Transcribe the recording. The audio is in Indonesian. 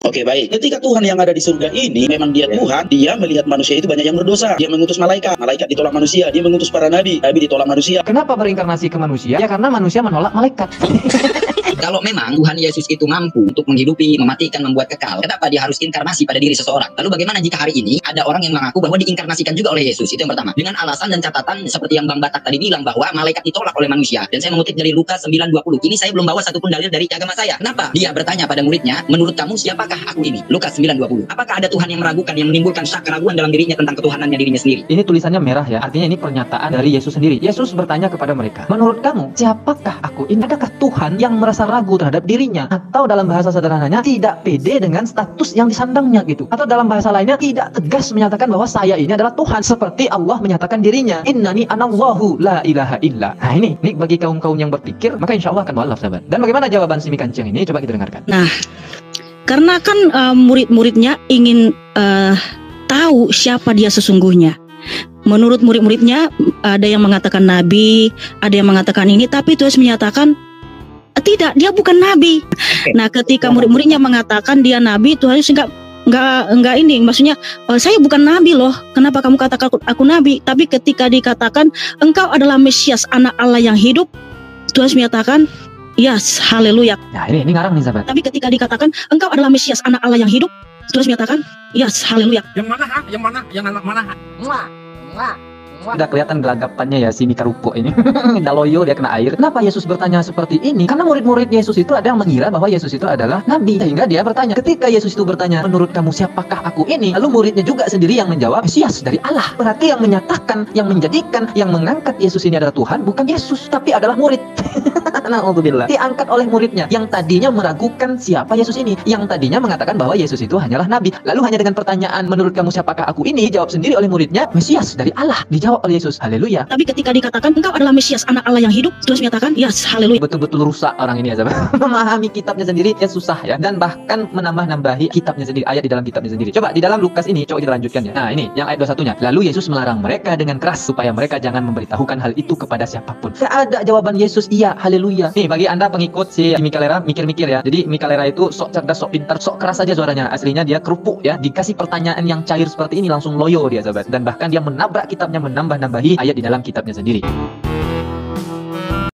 Oke, baik. Ketika Tuhan yang ada di surga ini memang dia Tuhan, dia melihat manusia itu banyak yang berdosa. Dia mengutus malaikat, malaikat ditolak manusia. Dia mengutus para nabi, nabi ditolak manusia. Kenapa berinkarnasi ke manusia? Ya karena manusia menolak malaikat. Kalau memang Tuhan Yesus itu mampu untuk menghidupi, mematikan, membuat kekal, kenapa dia harus inkarnasi pada diri seseorang? Lalu bagaimana jika hari ini ada orang yang mengaku bahwa diinkarnasikan juga oleh Yesus? Itu yang pertama. Dengan alasan dan catatan seperti yang Bang Batak tadi bilang bahwa malaikat ditolak oleh manusia. Dan saya mengutip dari Lukas 9:20. Ini saya belum bawa satupun dalil dari agama saya. Kenapa? Dia bertanya pada muridnya, menurut kamu siapakah aku ini? Lukas 9:20. Apakah ada Tuhan yang meragukan, yang menimbulkan syak keraguan dalam dirinya tentang ketuhanannya dirinya sendiri? Ini tulisannya merah ya, artinya ini pernyataan dari Yesus sendiri. Yesus bertanya kepada mereka, menurut kamu siapakah aku ini? Adakah Tuhan yang merasa ragu terhadap dirinya? Atau dalam bahasa sederhananya tidak pede dengan status yang disandangnya gitu? Atau dalam bahasa lainnya tidak tegas menyatakan bahwa saya ini adalah Tuhan seperti Allah menyatakan dirinya, innani anallahu la ilaha illa. Nah ini bagi kaum-kaum yang berpikir, maka insya Allah akan mualaf sahabat. Dan bagaimana jawaban si Mikancing ini? Coba kita dengarkan. Nah, karena kan murid-muridnya ingin tahu siapa dia sesungguhnya. Menurut murid-muridnya ada yang mengatakan nabi, ada yang mengatakan ini, tapi Tuhan menyatakan tidak, dia bukan nabi. Nah, ketika murid-muridnya mengatakan dia nabi, Tuhan Yesus enggak ini, maksudnya saya bukan nabi loh. Kenapa kamu katakan aku nabi? Tapi ketika dikatakan engkau adalah Mesias, anak Allah yang hidup, Tuhan menyatakan yes, haleluya. Nah ini ngarang nih sahabat. Tapi ketika dikatakan engkau adalah Mesias, anak Allah yang hidup, Tuhan menyatakan yes, haleluya. Yang mana? Yang mana? Yang anak mana? Udah kelihatan gelagapannya ya si Mika Ruko ini. Udah loyo, dia kena air. Kenapa Yesus bertanya seperti ini? Karena murid-murid Yesus itu ada yang mengira bahwa Yesus itu adalah nabi. Sehingga dia bertanya. Ketika Yesus itu bertanya, menurut kamu siapakah aku ini? Lalu muridnya juga sendiri yang menjawab, Mesias dari Allah. Berarti yang menyatakan, yang menjadikan, yang mengangkat Yesus ini adalah Tuhan, bukan Yesus, tapi adalah murid. Na'udzubillah. Diangkat oleh muridnya yang tadinya meragukan siapa Yesus ini, yang tadinya mengatakan bahwa Yesus itu hanyalah nabi. Lalu hanya dengan pertanyaan, menurut kamu siapakah aku ini? Dijawab sendiri oleh muridnya, Mesias dari Allah. Dijawab oleh Yesus, haleluya. Tapi ketika dikatakan engkau adalah Mesias, anak Allah yang hidup, Tuhan menyatakan yes, haleluya. Betul-betul rusak orang ini ya sahabat. Memahami kitabnya sendiri ya susah ya, dan bahkan menambah-nambahi kitabnya sendiri, ayat di dalam kitabnya sendiri. Coba di dalam Lukas ini, coba kita lanjutkan ya. Nah ini yang ayat 21-nya. Lalu Yesus melarang mereka dengan keras supaya mereka jangan memberitahukan hal itu kepada siapapun. Gak ada jawaban Yesus, iya, haleluya. Nih bagi anda pengikut si Mika Lera, mikir-mikir ya. Jadi Mika Lera itu sok cerdas, sok pintar, sok keras aja suaranya. Aslinya dia kerupuk ya. Dikasih pertanyaan yang cair seperti ini langsung loyo dia sahabat. Dan bahkan dia menabrak kitabnya, menambah-nambahi ayat di dalam kitabnya sendiri.